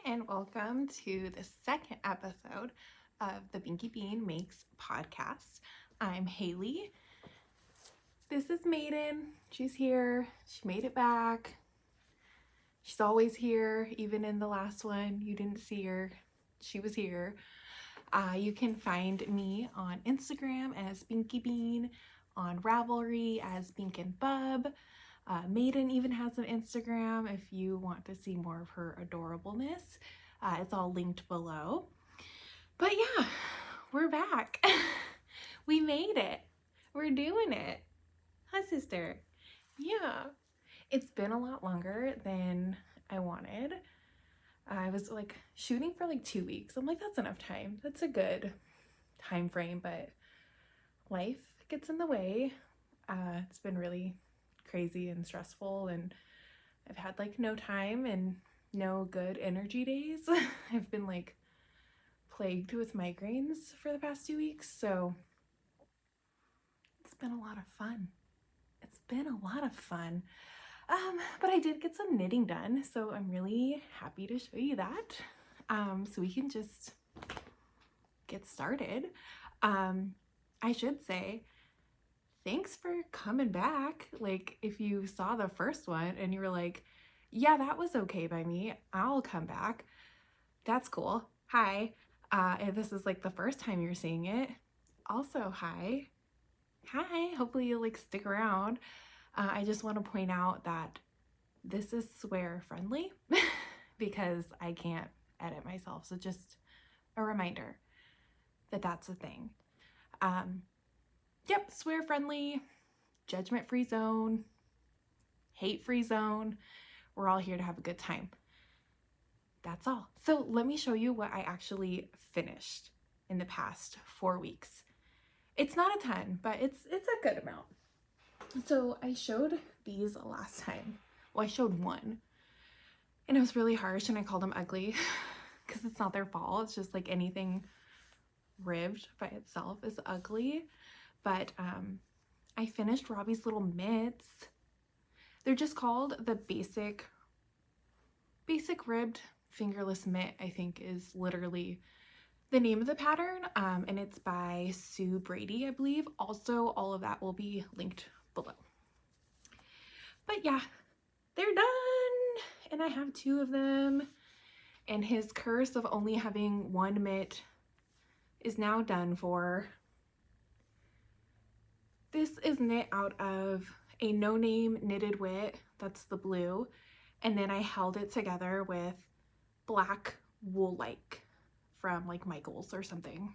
and welcome to the second episode of the Binky Bean Makes podcast. I'm Haley. This is Maiden. She's here. She made it back. She's always here, even in the last one. You didn't see her. She was here. You can find me on Instagram as Binky Bean, on Ravelry as Bink and Bub. Maiden even has an Instagram if you want to see more of her adorableness. It's all linked below. But yeah, we're back. We made it. We're doing it. Hi, sister. Yeah. It's been a lot longer than I wanted. I was like shooting for like 2 weeks. I'm like, that's enough time. That's a good time frame, but life gets in the way. It's been really crazy and stressful, and I've had like no time and no good energy days. I've been like plagued with migraines for the past 2 weeks, so it's been a lot of fun. But I did get some knitting done, so I'm really happy to show you that. So we can just get started. I should say thanks for coming back. Like, if you saw the first one and you were like, yeah, that was okay by me, I'll come back, that's cool. Hi. If this is like the first time you're seeing it, also hi. Hopefully you'll like stick around. I just want to point out that this is swear friendly because I can't edit myself, so just a reminder that that's a thing. Yep, swear friendly, judgment free zone, hate free zone. We're all here to have a good time. That's all. So let me show you what I actually finished in the past 4 weeks. It's not a ton, but it's a good amount. So I showed these last time. Well, I showed one, and it was really harsh, and I called them ugly because it's not their fault. It's just like anything ribbed by itself is ugly. But I finished Robbie's little mitts. They're just called the basic ribbed fingerless mitt, I think is literally the name of the pattern. And it's by Sue Brady, I believe. Also, all of that will be linked below. But yeah, they're done. And I have 2 of them. And his curse of only having one mitt is now done for. This is knit out of a No Name Knitted Wit, that's the blue, and then I held it together with black Wool-like from like Michaels or something.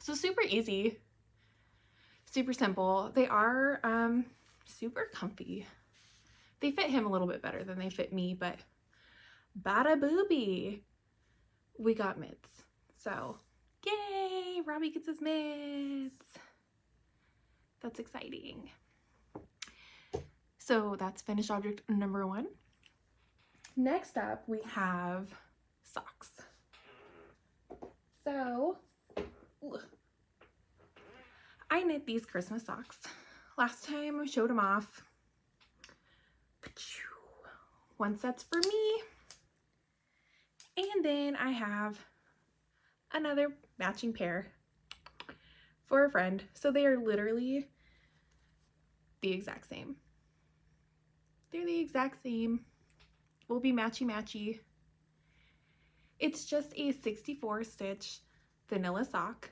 So super easy, super simple. They are super comfy. They fit him a little bit better than they fit me, but bada booby, we got mitts. So yay, Robbie gets his mitts. That's exciting. So that's finished object number 1. Next up, we have socks. So I knit these Christmas socks. Last time I showed them off. One set's for me. And then I have another matching pair for a friend. So they are literally the exact same. They're the exact same. Will be matchy-matchy. It's just a 64 stitch vanilla sock.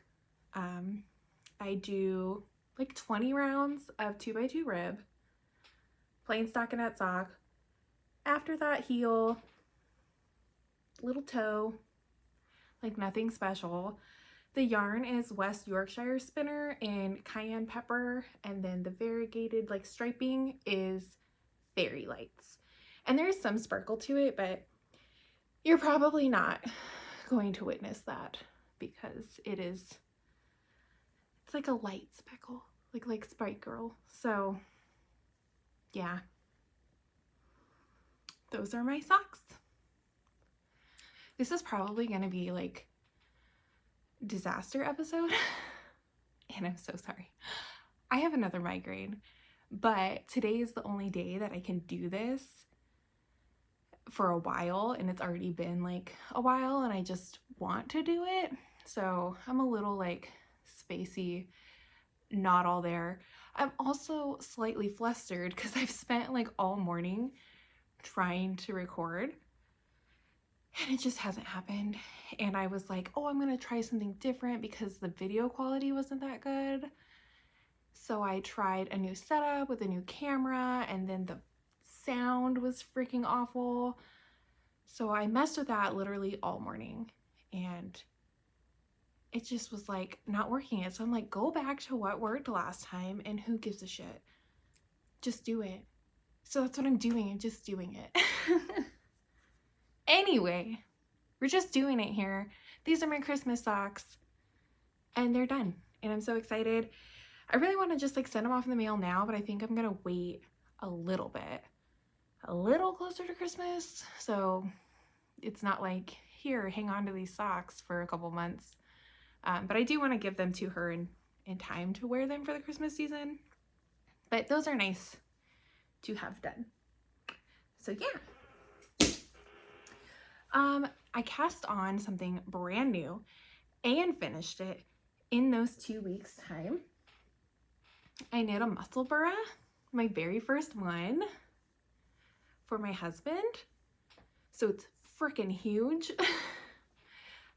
I do like 20 rounds of 2x2 rib, plain stockinette sock. After that, heel, little toe, like nothing special. The yarn is West Yorkshire Spinner in cayenne pepper, and then the variegated like striping is Fairy Lights. And there's some sparkle to it, but you're probably not going to witness that because it's like a light speckle, like Sprite Girl. So yeah, those are my socks. This is probably gonna be like disaster episode and I'm so sorry. I have another migraine, but today is the only day that I can do this for a while, and it's already been like a while, and I just want to do it. So I'm a little like spacey, not all there. I'm also slightly flustered because I've spent like all morning trying to record and it just hasn't happened. And I was like, oh, I'm gonna try something different because the video quality wasn't that good. So I tried a new setup with a new camera, and then the sound was freaking awful. So I messed with that literally all morning, and it just was like not working. So I'm like, go back to what worked last time, and who gives a shit? Just do it. So that's what I'm doing. I'm just doing it. Anyway, we're just doing it here. These are my Christmas socks, and they're done. And I'm so excited. I really want to just like send them off in the mail now, but I think I'm gonna wait a little bit, a little closer to Christmas, so it's not like, here, hang on to these socks for a couple months. But I do want to give them to her in time to wear them for the Christmas season. But those are nice to have done. So yeah. I cast on something brand new and finished it in those 2 weeks time. I knit a Musselburgh, my very first one, for my husband. So it's freaking huge.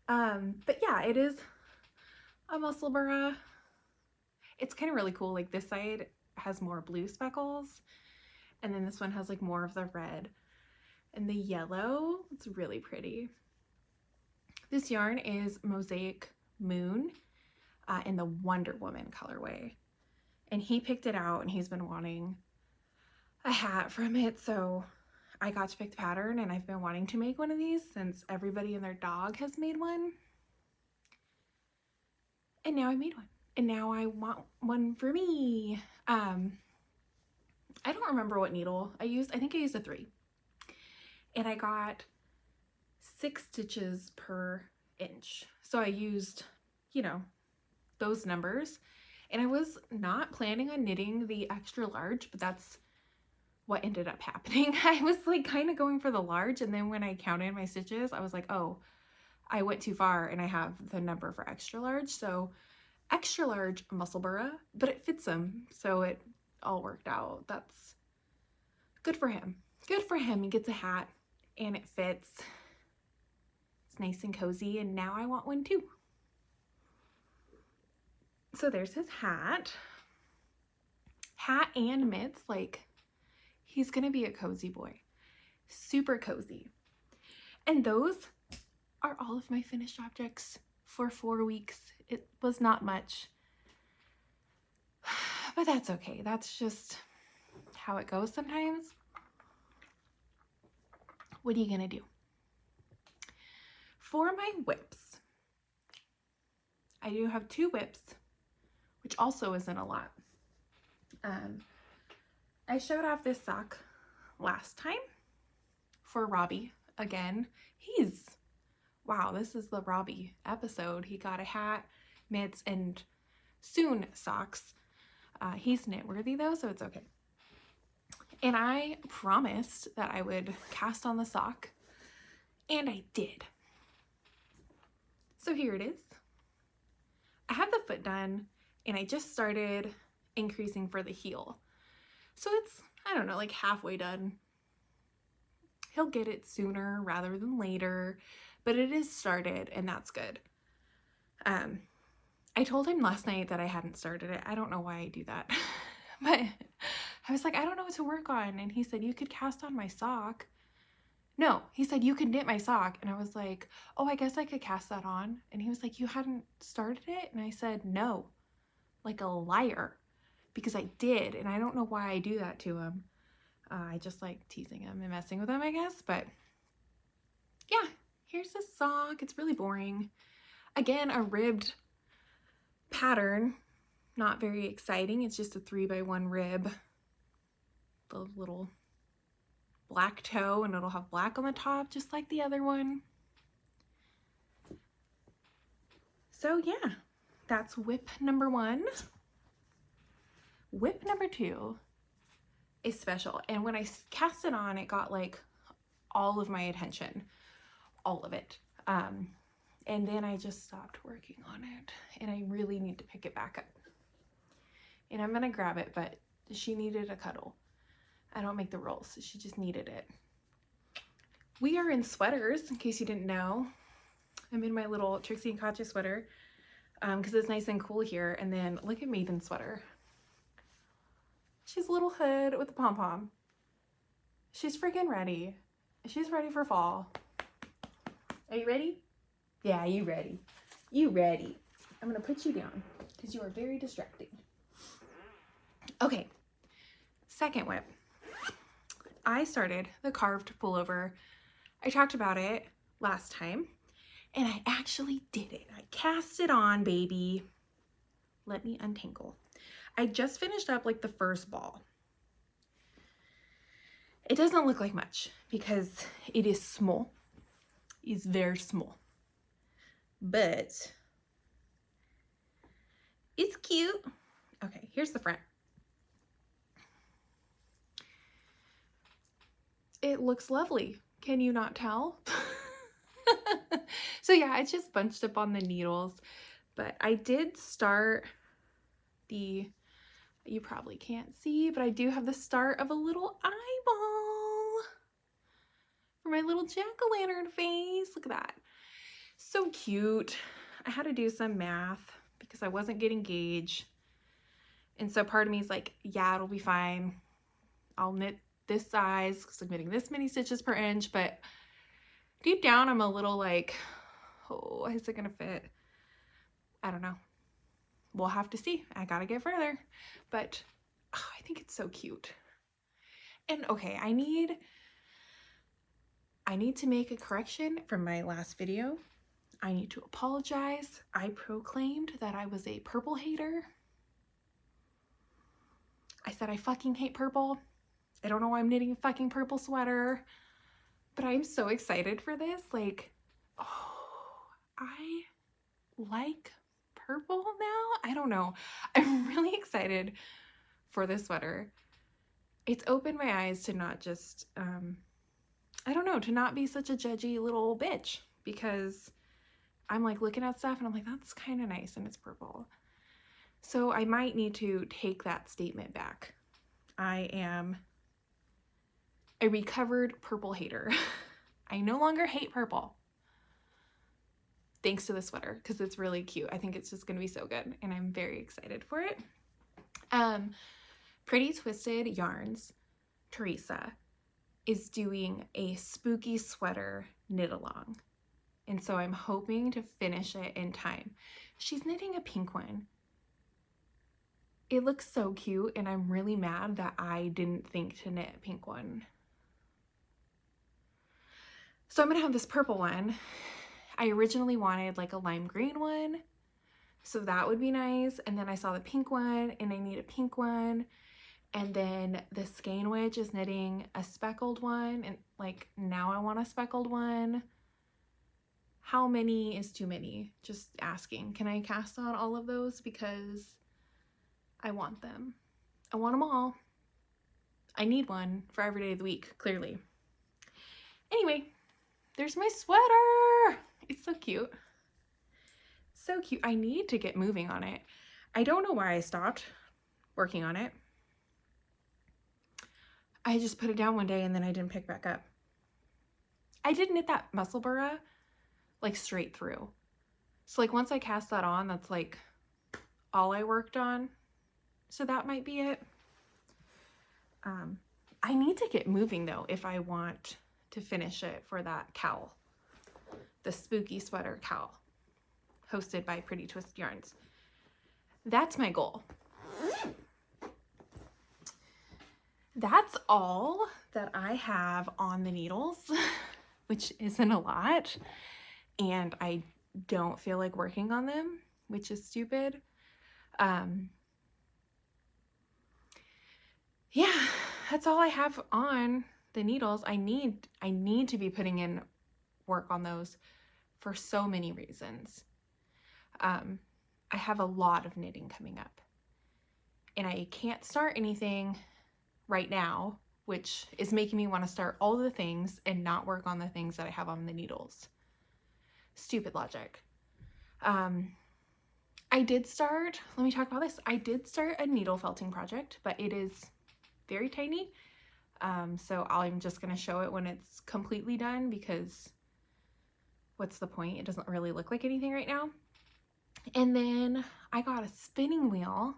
But yeah, it is a Musselburgh. It's kind of really cool. Like this side has more blue speckles, and then this one has like more of the red and the yellow. It's really pretty. This yarn is Mosaic Moon in the Wonder Woman colorway. And he picked it out, and he's been wanting a hat from it, so I got to pick the pattern, and I've been wanting to make one of these since everybody and their dog has made one. And now I made one. And now I want one for me. I don't remember what needle I used. I think I used a 3. And I got 6 stitches per inch. So I used, you know, those numbers. And I was not planning on knitting the extra large, but that's what ended up happening. I was like kind of going for the large, and then when I counted my stitches, I was like, oh, I went too far, and I have the number for extra large. So extra large Musselburgh, but it fits him, so it all worked out. That's good for him. Good for him. He gets a hat, and it fits. It's nice and cozy, and now I want one too. So there's his hat. Hat and mitts, like, he's gonna be a cozy boy. Super cozy. And those are all of my finished objects for 4 weeks. It was not much, but that's okay. That's just how it goes sometimes. What are you gonna do? For my whips, I do have 2 whips, which also isn't a lot. I showed off this sock last time for Robbie again. Wow, this is the Robbie episode. He got a hat, mitts, and soon socks. He's knit worthy though, so it's okay. And I promised that I would cast on the sock, and I did. So here it is. I have the foot done, and I just started increasing for the heel. So it's, I don't know, like halfway done. He'll get it sooner rather than later, but it is started, and that's good. I told him last night that I hadn't started it. I don't know why I do that. But I was like, I don't know what to work on. And he said, you could cast on my sock. No, he said, you could knit my sock. And I was like, oh, I guess I could cast that on. And he was like, you hadn't started it? And I said, no, like a liar, because I did. And I don't know why I do that to him. I just like teasing him and messing with him, I guess. But yeah, here's the sock. It's really boring. Again, a ribbed pattern. Not very exciting. It's just a 3x1 rib. The little black toe, and it'll have black on the top, just like the other one. So yeah, that's whip number 1. Whip number 2 is special. And when I cast it on, it got like all of my attention, all of it. And then I just stopped working on it, and I really need to pick it back up. And I'm gonna grab it, but she needed a cuddle. I don't make the rules, so she just needed it. We are in sweaters, in case you didn't know. I'm in my little Trixie and Katya sweater, because it's nice and cool here. And then look at Maiden's sweater. She's a little hood with a pom-pom. She's freaking ready. She's ready for fall. Are you ready? Yeah, you ready. You ready. I'm gonna put you down because you are very distracting. Okay, second whip. I started the carved pullover. I talked about it last time, and I actually did it. I cast it on, baby. Let me untangle. I just finished up like the first ball. It doesn't look like much because it is small. It's very small. But it's cute. Okay, here's the front. It looks lovely. Can you not tell? So yeah, it's just bunched up on the needles, but I did start the, you probably can't see, but I do have the start of a little eyeball for my little jack-o'-lantern face. Look at that. So cute. I had to do some math because I wasn't getting gauge. And so part of me is like, yeah, it'll be fine. I'll knit this size because I'm knitting this many stitches per inch, but deep down I'm a little like, oh, is it gonna fit? I don't know. We'll have to see. I gotta get further, but oh, I think it's so cute. And okay, I need to make a correction from my last video. I need to apologize. I proclaimed that I was a purple hater. I said I fucking hate purple. I don't know why I'm knitting a fucking purple sweater, but I'm so excited for this. Like, oh, I like purple now. I don't know. I'm really excited for this sweater. It's opened my eyes to not just, I don't know, to not be such a judgy little bitch, because I'm like looking at stuff and I'm like, that's kind of nice and it's purple. So I might need to take that statement back. I am a recovered purple hater. I no longer hate purple. Thanks to the sweater, because it's really cute. I think it's just going to be so good, and I'm very excited for it. Pretty Twisted Yarns, Teresa, is doing a spooky sweater knit along. And so I'm hoping to finish it in time. She's knitting a pink one. It looks so cute, and I'm really mad that I didn't think to knit a pink one. So I'm gonna have this purple one. I originally wanted like a lime green one, so that would be nice. And then I saw the pink one, and I need a pink one. And then the Skein Witch is knitting a speckled one, and like now I want a speckled one. How many is too many? Just asking. Can I cast on all of those? Because I want them. I want them all. I need one for every day of the week, clearly. Anyway, there's my sweater. It's so cute. So cute. I need to get moving on it. I don't know why I stopped working on it. I just put it down one day and then I didn't pick back up. I did knit that muscle burra like straight through. So like once I cast that on, that's like all I worked on. So that might be it. I need to get moving though if I want to finish it for that cowl. The spooky sweater cowl hosted by Pretty Twisted Yarns. That's my goal. That's all that I have on the needles, which isn't a lot. And I don't feel like working on them, which is stupid. Yeah, that's all I have on the needles. I need to be putting in work on those for so many reasons. I have a lot of knitting coming up, and I can't start anything right now which is making me want to start all the things and not work on the things that I have on the needles. Stupid logic. I did start, let me talk about this. I did start a needle felting project, but it is very tiny. So I'm just going to show it when it's completely done, because what's the point? It doesn't really look like anything right now. And then I got a spinning wheel.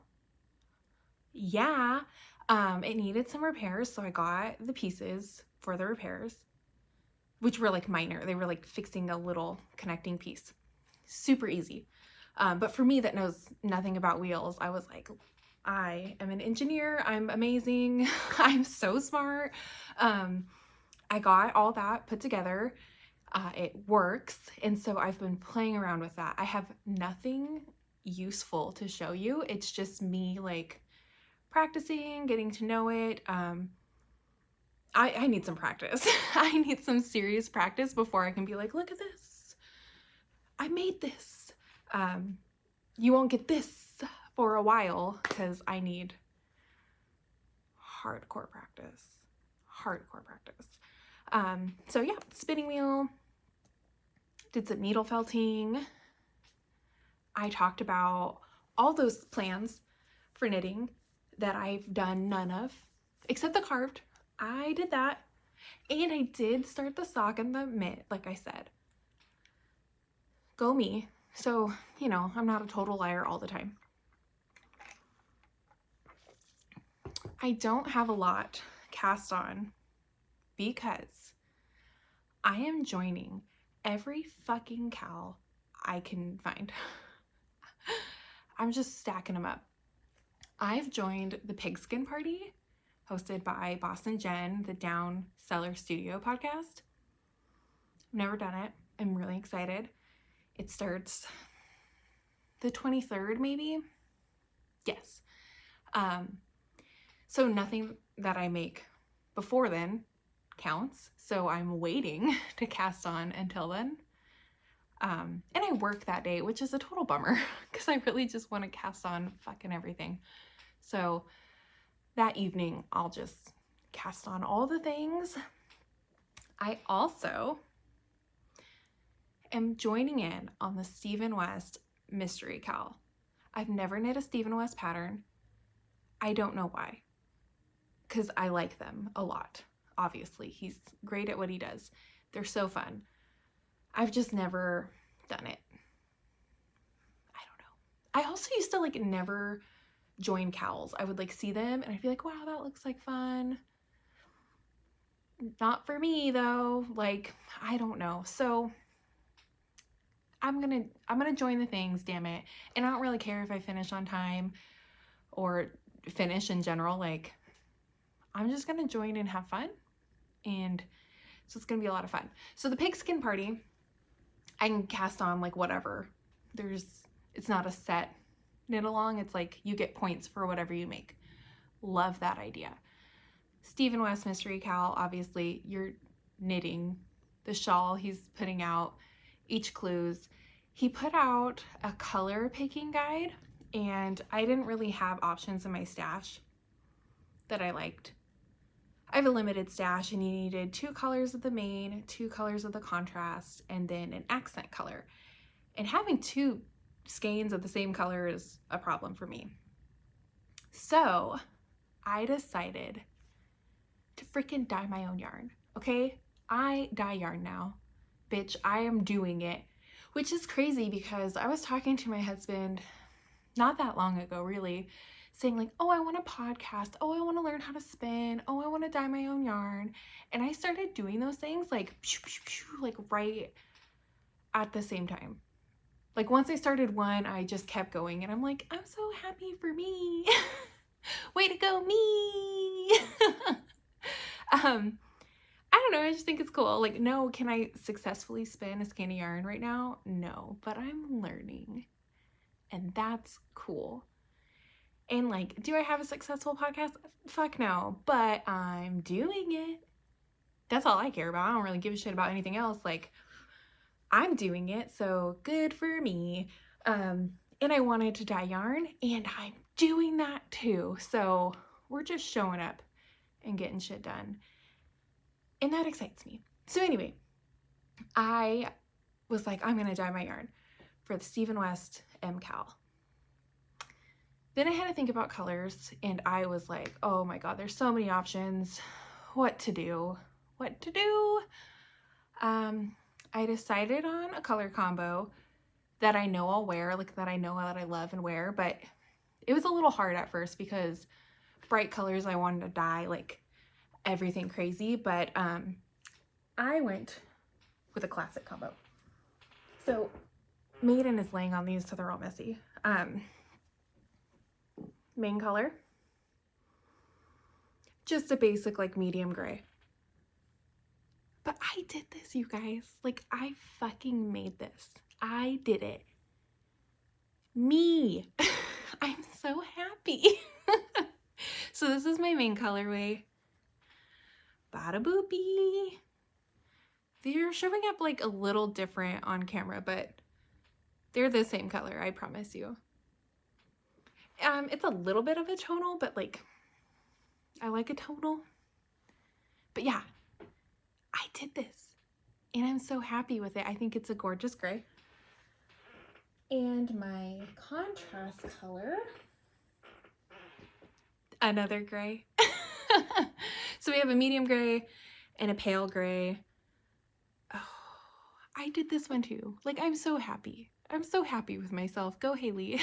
Yeah, it needed some repairs, so I got the pieces for the repairs, which were like minor. They were like fixing a little connecting piece. Super easy. But for me that knows nothing about wheels, I was like, I am an engineer. I'm amazing. I'm so smart. I got all that put together. It works. And so I've been playing around with that. I have nothing useful to show you. It's just me like practicing, getting to know it. I need some practice. I need some serious practice before I can be like, look at this. I made this. You won't get this for a while because I need hardcore practice. So yeah, spinning wheel, did some needle felting. I talked about all those plans for knitting that I've done none of, except the carved. I did that. And I did start the sock and the mitt, like I said. Go me. So, you know, I'm not a total liar all the time. I don't have a lot cast on because I am joining every fucking cowl I can find. I'm just stacking them up. I've joined the Pigskin Party, hosted by Boston Jen, the Down Cellar Studio podcast. I've never done it. I'm really excited. It starts the 23rd, maybe? Yes. So nothing that I make before then counts. So I'm waiting to cast on until then. And I work that day, which is a total bummer because I really just want to cast on fucking everything. So that evening, I'll just cast on all the things. I also am joining in on the Stephen West mystery cowl. I've never knit a Stephen West pattern. I don't know why, because I like them a lot. Obviously, he's great at what he does. They're so fun. I've just never done it. I don't know. I also used to like never join cowls. I would like see them and I'd be like, wow, that looks like fun. Not for me though. Like, I don't know. So I'm gonna join the things, damn it. And I don't really care if I finish on time or finish in general. Like, I'm just gonna join and have fun. And so it's gonna be a lot of fun. So the Pigskin Party, I can cast on like whatever. It's not a set knit along. It's like you get points for whatever you make. Love that idea. Stephen West Mystery Cowl, obviously you're knitting the shawl he's putting out, each clues. He put out a color picking guide and I didn't really have options in my stash that I liked. I have a limited stash and you needed 2 colors of the main, 2 colors of the contrast, and then an accent color. And having 2 skeins of the same color is a problem for me. So I decided to freaking dye my own yarn, okay? I dye yarn now. Bitch, I am doing it. Which is crazy because I was talking to my husband not that long ago, really, saying like, oh, I want a podcast. Oh, I want to learn how to spin. Oh, I want to dye my own yarn. And I started doing those things like, like right at the same time. Like once I started one, I just kept going and I'm like, I'm so happy for me. Way to go, me. I don't know, I just think it's cool. Like, no, can I successfully spin a skein of yarn right now? No, but I'm learning. And that's cool. And like, do I have a successful podcast? Fuck no, but I'm doing it. That's all I care about. I don't really give a shit about anything else. Like, I'm doing it, so good for me. And I wanted to dye yarn, and I'm doing that too. So we're just showing up and getting shit done. And that excites me. So anyway, I was like, I'm going to dye my yarn for the Stephen West MCal. Then I had to think about colors, and I was like, oh my God, there's so many options. What to do? I decided on a color combo that I know I'll wear, like that I know that I love and wear, but it was a little hard at first because bright colors, I wanted to dye like everything crazy, but I went with a classic combo. So Maiden is laying on these, so they're all messy. Main color, just a basic like medium gray. But I did this, you guys. Like, I fucking made this. I did it. Me. I'm so happy. So this is my main colorway. Bada boopy. They're showing up like a little different on camera, but they're the same color, I promise you. It's a little bit of a tonal, but like, I like a tonal. But yeah, I did this and I'm so happy with it. I think it's a gorgeous gray. And my contrast color, another gray. So we have a medium gray and a pale gray. Oh, I did this one too. Like, I'm so happy. I'm so happy with myself. Go Haley.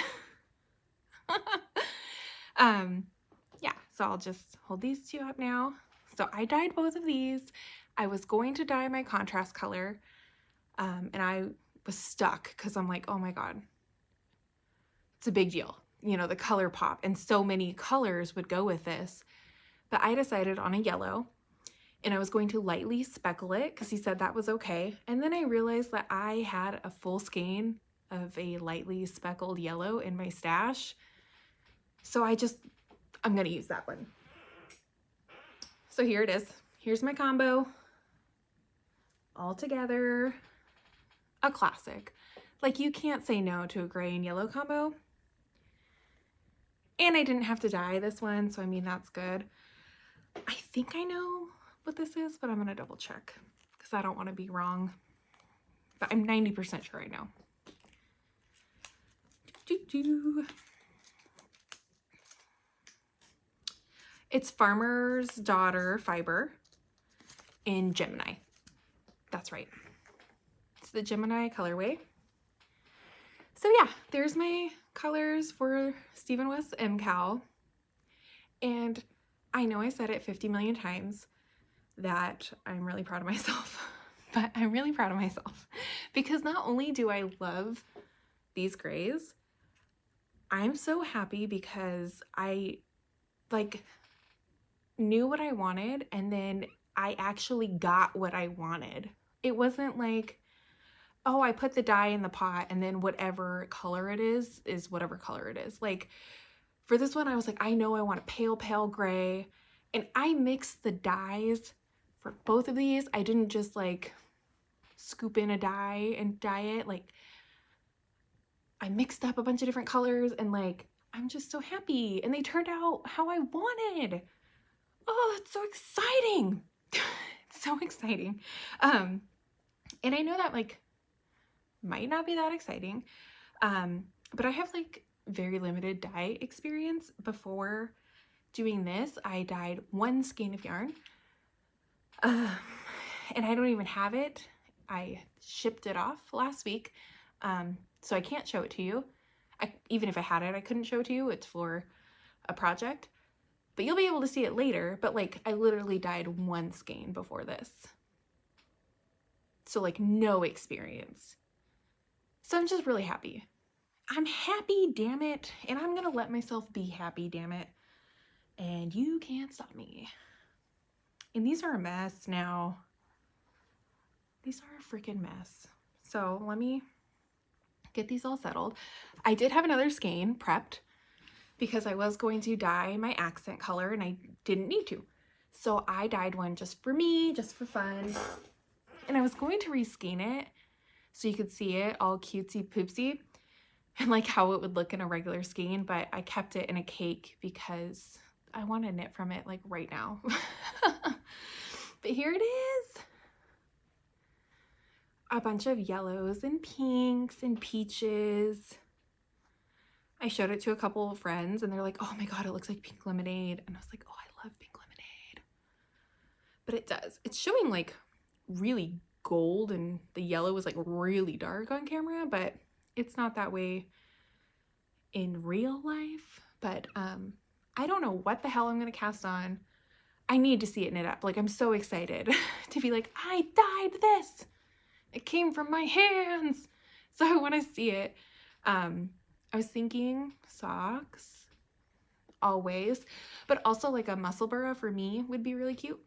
Yeah, so I'll just hold these two up now. So I dyed both of these. I was going to dye my contrast color, and I was stuck because I'm like, oh my God, it's a big deal. You know, the color pop, and so many colors would go with this. But I decided on a yellow, and I was going to lightly speckle it because he said that was okay. And then I realized that I had a full skein of a lightly speckled yellow in my stash. So I'm going to use that one. So here it is. Here's my combo. All together. A classic. Like, you can't say no to a gray and yellow combo. And I didn't have to dye this one, so I mean, that's good. I think I know what this is, but I'm going to double check because I don't want to be wrong. But I'm 90% sure I know. It's Farmer's Daughter Fiber in Gemini. That's right. It's the Gemini colorway. So yeah, there's my colors for Stephen West MCal. And I know I said it 50 million times that I'm really proud of myself, but I'm really proud of myself because not only do I love these grays, I'm so happy because I like knew what I wanted and then I actually got what I wanted. It wasn't like, oh, I put the dye in the pot and then whatever color it is whatever color it is. Like, for this one, I was like, I know I want a pale, pale gray. And I mixed the dyes for both of these. I didn't just like scoop in a dye and dye it. Like, I mixed up a bunch of different colors and like, I'm just so happy. And they turned out how I wanted. Oh, it's so exciting. It's so exciting. And I know that like might not be that exciting. But I have like very limited dye experience. Before doing this, I dyed one skein of yarn. And I don't even have it. I shipped it off last week. So I can't show it to you. Even if I had it, I couldn't show it to you. It's for a project. But you'll be able to see it later. But like, I literally dyed one skein before this. So like, no experience. So I'm just really happy. I'm happy, damn it. And I'm gonna let myself be happy, damn it. And you can't stop me. And these are a mess now. These are a freaking mess. So let me get these all settled. I did have another skein prepped because I was going to dye my accent color and I didn't need to. So I dyed one just for me, just for fun. And I was going to reskein it so you could see it all cutesy poopsy and like how it would look in a regular skein, but I kept it in a cake because I want to knit from it like right now. But here it is. A bunch of yellows and pinks and peaches. I showed it to a couple of friends and they're like, oh my God, it looks like pink lemonade. And I was like, oh, I love pink lemonade. But it does. It's showing like really gold and the yellow was like really dark on camera, but it's not that way in real life. But I don't know what the hell I'm going to cast on. I need to see it knit up. Like, I'm so excited to be like, I dyed this. It came from my hands. So I want to see it. I was thinking socks always, but also like a muscle burra for me would be really cute.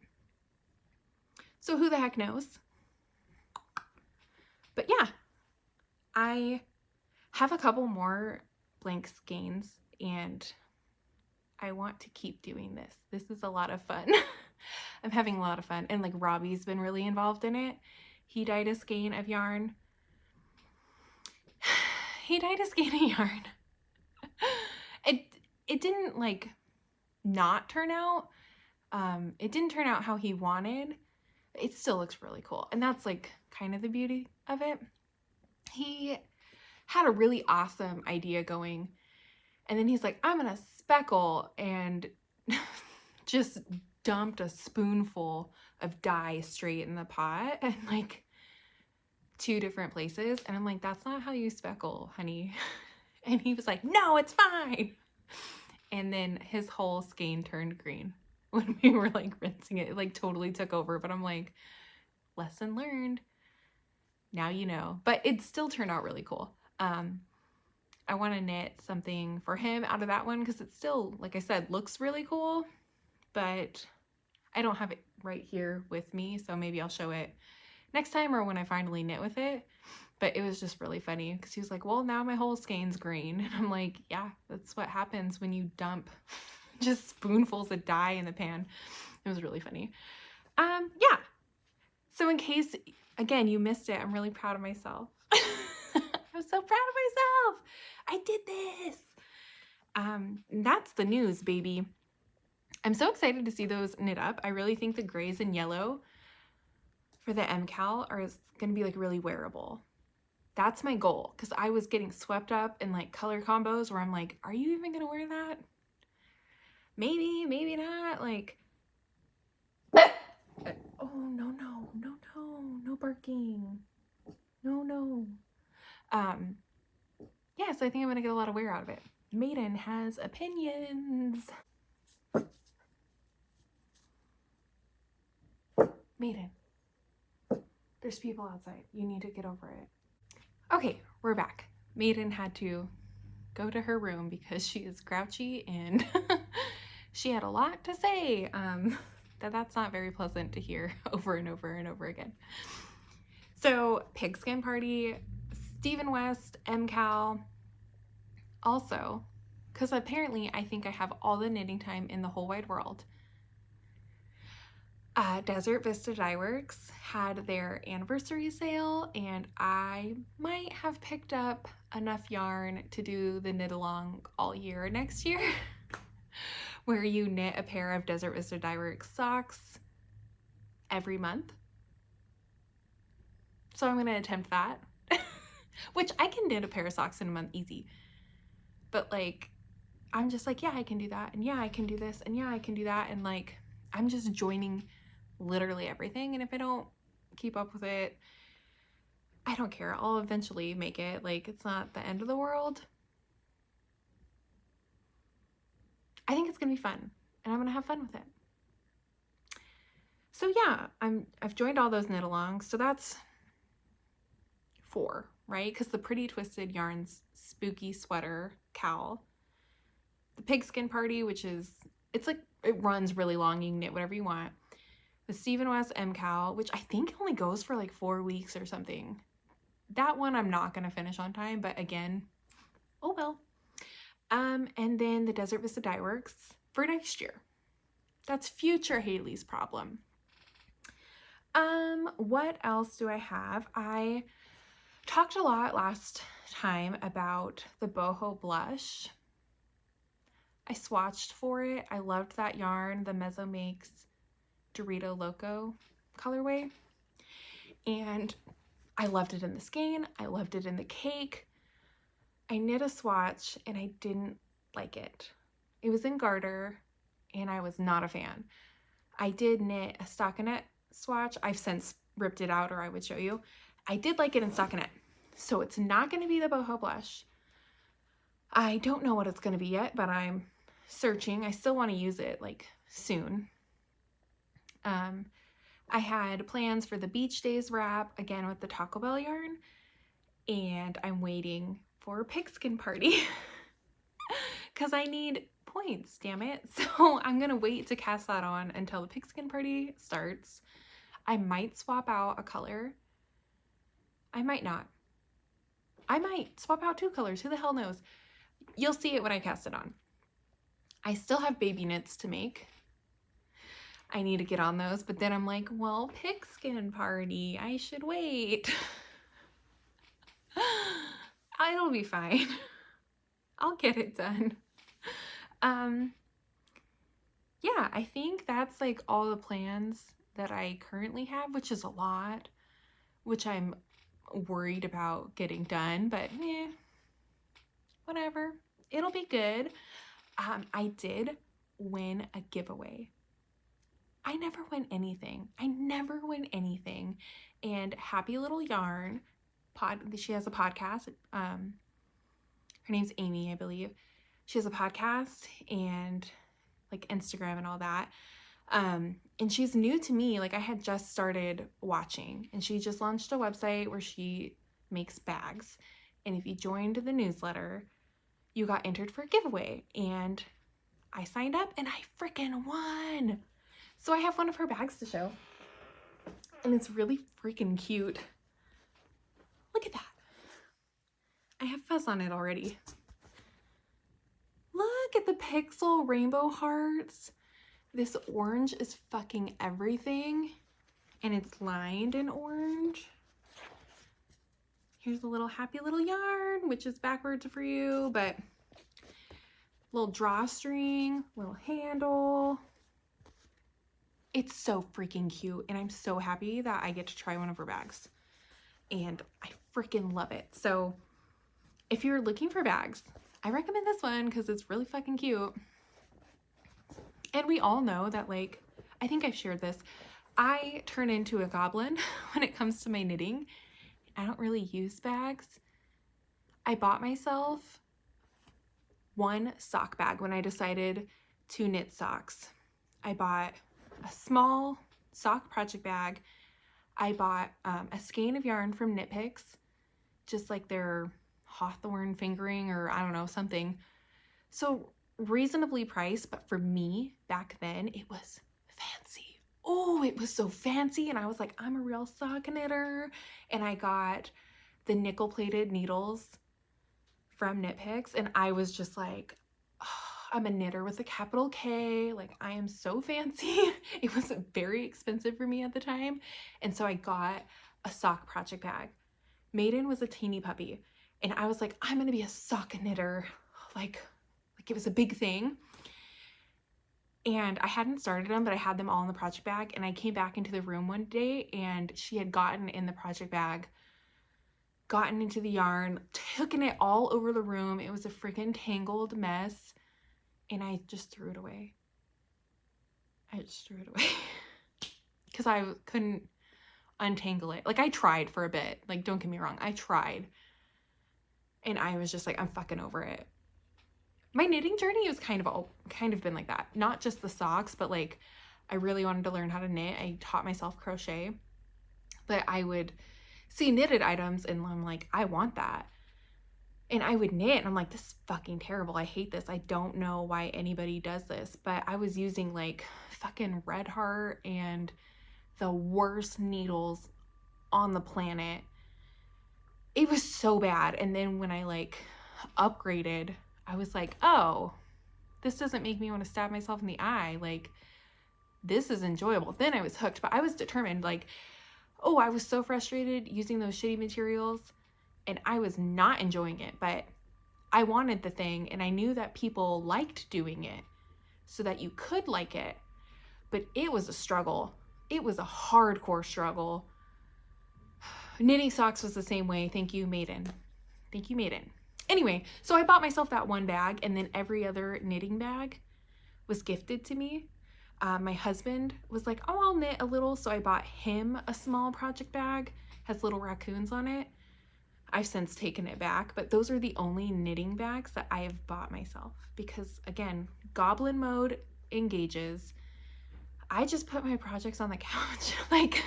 So who the heck knows? But yeah, I have a couple more blank skeins and I want to keep doing this. This is a lot of fun. I'm having a lot of fun. And like Robbie's been really involved in it. He dyed a skein of yarn. He dyed a skein of yarn. It didn't like not turn out. It didn't turn out how he wanted. It still looks really cool. And that's like kind of the beauty of it. He had a really awesome idea going. And then he's like, I'm going to speckle, and just dumped a spoonful of dye straight in the pot and like 2 different places. And I'm like, that's not how you speckle, honey. And he was like, no, it's fine. And then his whole skein turned green when we were like rinsing it. It like totally took over. But I'm like, lesson learned. Now you know. But it still turned out really cool. I want to knit something for him out of that one because it still, like I said, looks really cool. But I don't have it right here with me. So maybe I'll show it next time or when I finally knit with it. But it was just really funny because he was like, well, now my whole skein's green. And I'm like, yeah, that's what happens when you dump just spoonfuls of dye in the pan. It was really funny. Yeah. So in case, again, you missed it, I'm really proud of myself. I'm so proud of myself. I did this. That's the news, baby. I'm so excited to see those knit up. I really think the grays and yellow for the MCal are going to be like really wearable. That's my goal, because I was getting swept up in like color combos where I'm like, are you even going to wear that? Maybe, maybe not. Like, oh, no, no, no, no, no barking. No, no. Yeah, so I think I'm going to get a lot of wear out of it. Maiden has opinions. Maiden, there's people outside. You need to get over it. Okay, we're back. Maiden had to go to her room because she is grouchy and she had a lot to say. That's not very pleasant to hear over and over and over again. So Pigskin Party, Stephen West, MCal. Also, because apparently I think I have all the knitting time in the whole wide world. Desert Vista Dye Works had their anniversary sale, and I might have picked up enough yarn to do the knit along all year next year, where you knit a pair of Desert Vista Dye Works socks every month. So I'm going to attempt that, which I can knit a pair of socks in a month easy. But like, I'm just like, yeah, I can do that. And yeah, I can do this. And yeah, I can do that. And like, I'm just joining literally everything. And if I don't keep up with it, I don't care. I'll eventually make it. Like, it's not the end of the world. I think it's going to be fun. And I'm going to have fun with it. So yeah, I've joined all those knit alongs. So that's 4, right? Because the Pretty Twisted Yarns Spooky Sweater Cowl, the Pigskin Party, which is, it's like, it runs really long. You can knit whatever you want. The Stephen West MCal, which I think only goes for like 4 weeks or something. That one I'm not going to finish on time, but again, oh well. And then the Desert Vista Dye Works for next year. That's future Haley's problem. What else do I have? I talked a lot last time about the boho blush. I swatched for it. I loved that yarn, the Mezzo Makes Dorito Loco colorway. And I loved it in the skein. I loved it in the cake. I knit a swatch and I didn't like it. It was in garter and I was not a fan. I did knit a stockinette swatch. I've since ripped it out, or I would show you. I did like it in stockinette. So it's not going to be the boho blush. I don't know what it's going to be yet, but I'm searching. I still want to use it like soon. I had plans for the Beach Days wrap, again with the Taco Bell yarn, and I'm waiting for Pigskin Party because I need points, damn it. So I'm going to wait to cast that on until the Pigskin Party starts. I might swap out a color. I might not. I might swap out 2 colors. Who the hell knows? You'll see it when I cast it on. I still have baby knits to make. I need to get on those, but then I'm like, well, Pigskin Party, I should wait. It'll be fine. I'll get it done. Yeah, I think that's like all the plans that I currently have, which is a lot, which I'm worried about getting done, but whatever. It'll be good. I did win a giveaway. I never win anything. And Happy Little Yarn, she has a podcast. Her name's Amy, I believe. She has a podcast and like Instagram and all that. And she's new to me. Like I had just started watching, and she just launched a website where she makes bags. And if you joined the newsletter, you got entered for a giveaway. And I signed up and I freaking won. So I have one of her bags to show. And it's really freaking cute. Look at that. I have fuzz on it already. Look at the pixel rainbow hearts. This orange is fucking everything. And it's lined in orange. Here's a little Happy Little Yarn, which is backwards for you, but little drawstring, little handle. It's so freaking cute, and I'm so happy that I get to try one of her bags. And I freaking love it. So if you're looking for bags, I recommend this one because it's really fucking cute. And we all know that, like, I think I've shared this. I turn into a goblin when it comes to my knitting. I don't really use bags. I bought myself one sock bag when I decided to knit socks. I bought a small sock project bag. I bought a skein of yarn from Knit Picks, just like their Hawthorne fingering or I don't know, something. So reasonably priced, but for me back then it was fancy. Oh, it was so fancy, and I was like, I'm a real sock knitter. And I got the nickel plated needles from Knit Picks, and I was just like, oh, I'm a knitter with a capital K. Like, I am so fancy. It was very expensive for me at the time. And so I got a sock project bag. Maiden was a teeny puppy. And I was like, I'm going to be a sock knitter. Like it was a big thing. And I hadn't started them, but I had them all in the project bag. And I came back into the room one day, and she had gotten in the project bag, gotten into the yarn, taken it all over the room. It was a freaking tangled mess. And I just threw it away. Because I couldn't untangle it. Like, I tried for a bit. Like, don't get me wrong. I tried. And I was just like, I'm fucking over it. My knitting journey has kind of been like that. Not just the socks, but like, I really wanted to learn how to knit. I taught myself crochet. But I would see knitted items and I'm like, I want that. And I would knit and I'm like, this is fucking terrible. I hate this. I don't know why anybody does this. But I was using like fucking Red Heart and the worst needles on the planet. It was so bad. And then when I like upgraded, I was like, oh, this doesn't make me want to stab myself in the eye. Like, this is enjoyable. Then I was hooked, but I was determined. Like, oh, I was so frustrated using those shitty materials and I was not enjoying it, but I wanted the thing and I knew that people liked doing it so that you could like it, but it was a struggle. It was a hardcore struggle. Knitting socks was the same way. Thank you, Maiden. Thank you, Maiden. Anyway, so I bought myself that one bag, and then every other knitting bag was gifted to me. My husband was like, oh, I'll knit a little, so I bought him a small project bag. Has little raccoons on it. I've since taken it back, but those are the only knitting bags that I have bought myself because, again, goblin mode engages. I just put my projects on the couch. Like,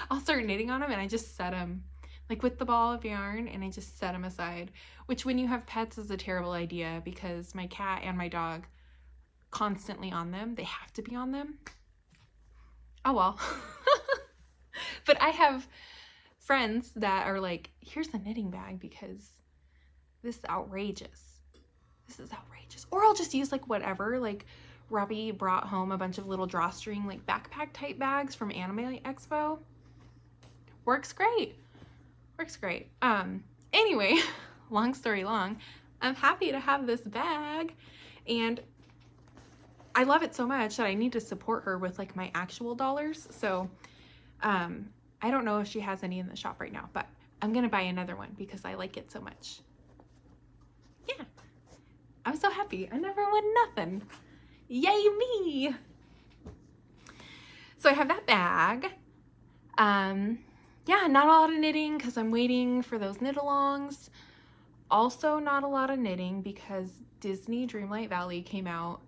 I'll start knitting on them and I just set them, like with the ball of yarn, and I just set them aside, which when you have pets is a terrible idea because my cat and my dog constantly on them. They have to be on them. Oh well. But I have friends that are like, here's the knitting bag because this is outrageous. This is outrageous. Or I'll just use like whatever. Like Robbie brought home a bunch of little drawstring like backpack type bags from Anime Expo. Works great. Works great. Anyway, long story long, I'm happy to have this bag, and I love it so much that I need to support her with like my actual dollars. So I don't know if she has any in the shop right now, but I'm gonna buy another one because I like it so much. Yeah, I'm so happy. I never won nothing. Yay me! So I have that bag. Yeah, not a lot of knitting because I'm waiting for those knit-alongs. Also not a lot of knitting because Disney Dreamlight Valley came out.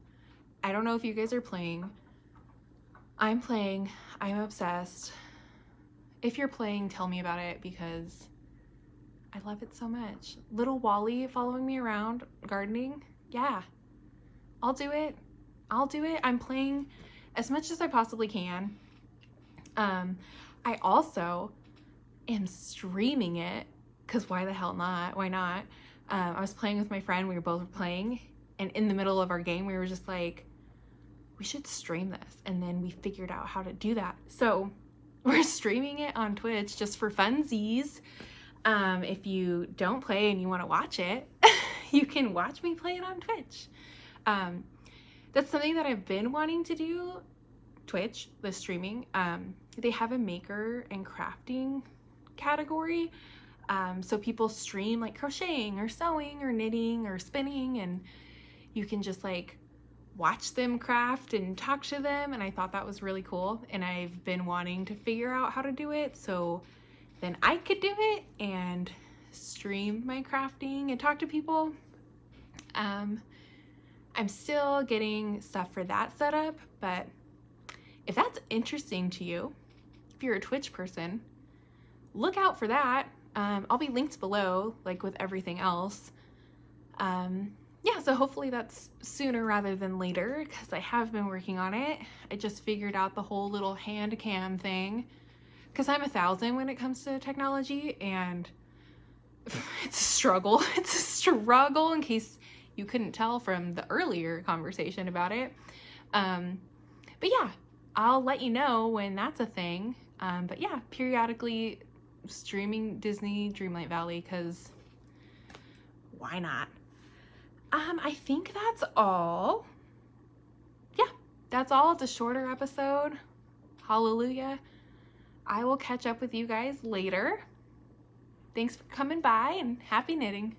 I don't know if you guys are playing. I'm playing. I'm obsessed. If you're playing, tell me about it because I love it so much. Little Wally following me around gardening. Yeah, I'll do it. I'll do it. I'm playing as much as I possibly can. I also am streaming it because why the hell not? Why not? I was playing with my friend. We were both playing, and in the middle of our game, we were just like, we should stream this. And then we figured out how to do that. So we're streaming it on Twitch just for funsies. If you don't play and you want to watch it, you can watch me play it on Twitch. That's something that I've been wanting to do. Twitch, the streaming. They have a maker and crafting category. So people stream like crocheting or sewing or knitting or spinning, and you can just like watch them craft and talk to them. And I thought that was really cool. And I've been wanting to figure out how to do it so then I could do it and stream my crafting and talk to people. I'm still getting stuff for that set up, but if that's interesting to you, if you're a Twitch person, look out for that. I'll be linked below, like with everything else. Yeah, so hopefully that's sooner rather than later because I have been working on it. I just figured out the whole little hand cam thing because I'm 1,000 when it comes to technology, and it's a struggle. It's a struggle in case you couldn't tell from the earlier conversation about it. But yeah, I'll let you know when that's a thing. But yeah, periodically streaming Disney Dreamlight Valley because why not? I think that's all. Yeah, that's all. It's a shorter episode. Hallelujah. I will catch up with you guys later. Thanks for coming by and happy knitting.